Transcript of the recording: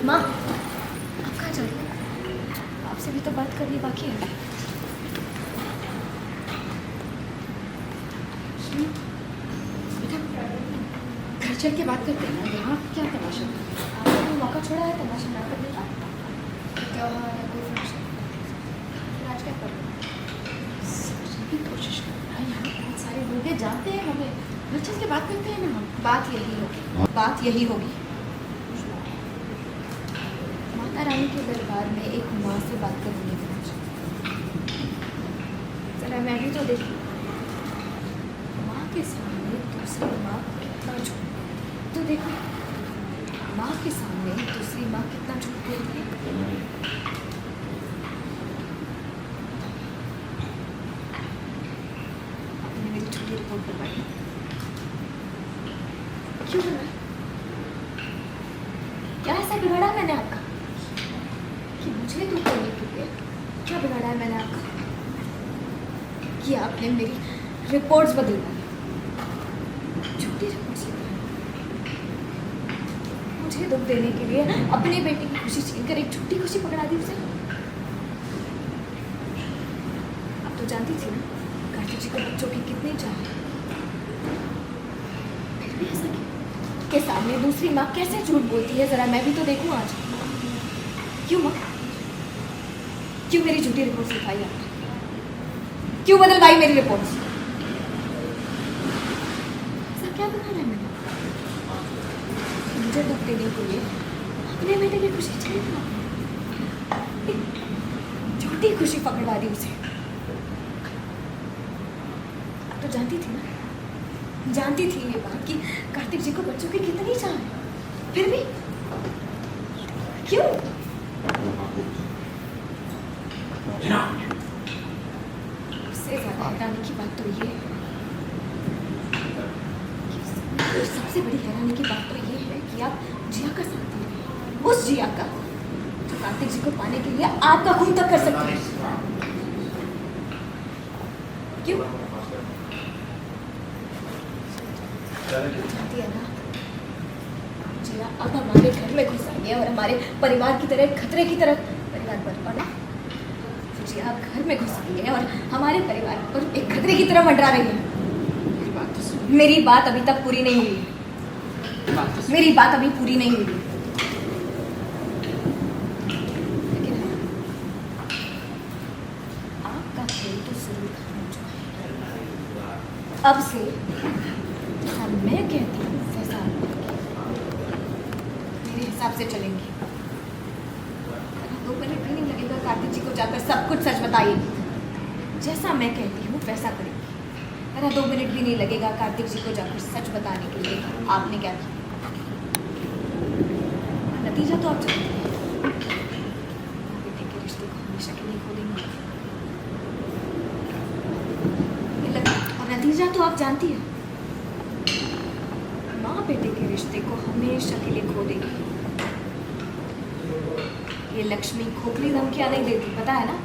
माँ, आप कहाँ जा रही हो? आपसे भी तो बात करनी बाकी है। बेटा, घर चल के बात करते हैं ना, यहाँ क्या तमाशा? आपने कोई मौका छोड़ा है तमाशा ना करने का? त्योहार है, कोई फंक्शन, फिर आज क्या करूँ? समझने की कोशिश करना है, यहाँ बहुत सारे लोग हैं, जानते हैं हमें, घर चल के बात करते हैं ना हम। बात यही होगी, बात यही होगी। माता रानी के दरबार में एक माँ से बात करनी है मुझे। जरा मैं भी तो देखूँ, माँ के सामने दूसरी माँ कितना झूठ, तो देखो माँ के सामने दूसरी माँ कितना झूठ बोलती है। आपने मेरी छुट्टी रिपोर्ट करवाई, क्यों करवाई? क्या ऐसा बिगाड़ा मैंने आपका कि मुझे दुख देने के लिए? क्या बिगाड़ा है मैंने आपका कि आपने मेरी रिपोर्ट्स बदलवाई, झूठी रिपोर्ट्स लिखवाई, मुझे दुख देने के लिए अपने बेटे की खुशी छीन कर एक झूठी खुशी पकड़ा दी उसे? अब तो जानती थी ना कार्तिक जी को बच्चों की कितनी चाह है, फिर भी ऐसा के सामने दूसरी माँ कैसे झूठ बोलती है? जरा मैं भी तो देखूं आज। क्यों माँ, क्यों मेरी झूठी रिपोर्ट्स लिखाई आपने? क्यों बदलवाई मेरी रिपोर्ट्स? ऐसा क्या बनाना है मैंने मुझे दुख देने के लिए अपने बेटे की खुशी छीन ली, झूठी खुशी पकड़वा दी उसे? अब तो जानती थी ना, जानती थी ये बात कि कार्तिक जी को बच्चों की कितनी चाह है, फिर भी क्यों? उससे ज्यादा हैरानी की बात तो ये है, सबसे बड़ी हैरानी की बात तो ये है कि आप जिया का साथ दे रहे हैं, उस जिया का जो कार्तिक जी को पाने के लिए आपका खून तक कर सकती है। क्यों? जानती है ना, जिया अब हमारे घर में घुस आई है और हमारे परिवार की तरह खतरे की तरह परिवार पर, और ना जिया घर में घुस आई है और हमारे परिवार पर एक खतरे की तरह मंडरा रही है। मेरी बात अभी तक पूरी नहीं हुई, मेरी बात अभी पूरी नहीं हुई। लेकिन आपका खेल तो जरूर खत्म हो चुका है। अब से हाँ, मैं कहती हूँ वैसा मेरे हिसाब से चलेंगी। 2 मिनट भी नहीं लगेगा कार्तिक जी को जाकर सब कुछ सच बताइए, जैसा मैं कहती हूँ वैसा करेंगी। मेरा 2 मिनट भी नहीं लगेगा कार्तिक जी को जाकर सच बताने के लिए आपने क्या किया। नतीजा तो आप जानते हैं, बेटे के रिश्ते को हमेशा के लिए खो देंगे। और नतीजा तो आप जानती है, माँ बेटे के रिश्ते को हमेशा के लिए खो देगी। ये लक्ष्मी खोखली धमकियां नहीं देती, पता है ना?